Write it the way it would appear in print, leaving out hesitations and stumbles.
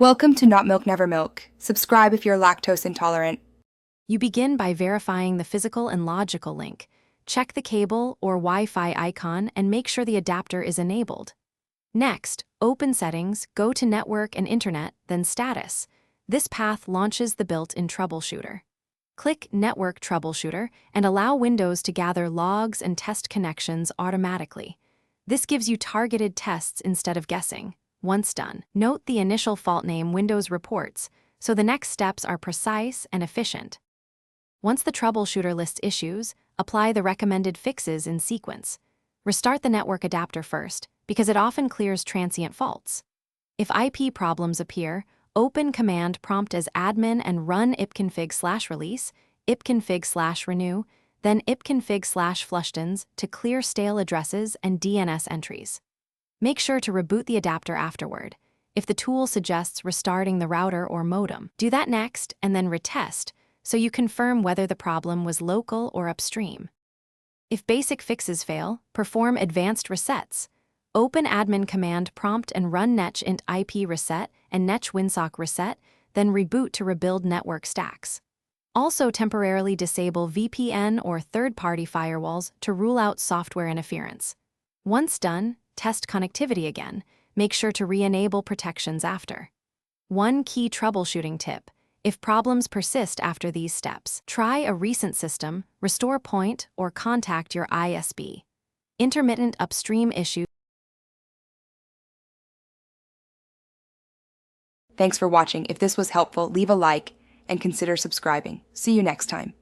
Welcome to Not Milk Never Milk. Subscribe if you're lactose intolerant. You begin by verifying the physical and logical link. Check the cable or Wi-Fi icon and make sure the adapter is enabled. Next, open Settings, go to Network and Internet, then Status. This path launches the built-in troubleshooter. Click Network Troubleshooter and allow Windows to gather logs and test connections automatically. This gives you targeted tests instead of guessing. Once done, note the initial fault name Windows reports, so the next steps are precise and efficient. Once the troubleshooter lists issues, apply the recommended fixes in sequence. Restart the network adapter first, because it often clears transient faults. If IP problems appear, open command prompt as admin and run ipconfig/release, ipconfig/renew, then ipconfig/flushtons to clear stale addresses and DNS entries. Make sure to reboot the adapter afterward. If the tool suggests restarting the router or modem, do that next and then retest, so you confirm whether the problem was local or upstream. If basic fixes fail, perform advanced resets. Open admin command prompt and run netch-int IP reset and netch-winsock reset, then reboot to rebuild network stacks. Also temporarily disable VPN or third-party firewalls to rule out software interference. Once done, test connectivity again. Make sure to re-enable protections after. One key troubleshooting tip: if problems persist after these steps, try a recent system, restore point, or contact your ISP. Intermittent upstream issues. Thanks for watching. If this was helpful, leave a like and consider subscribing. See you next time.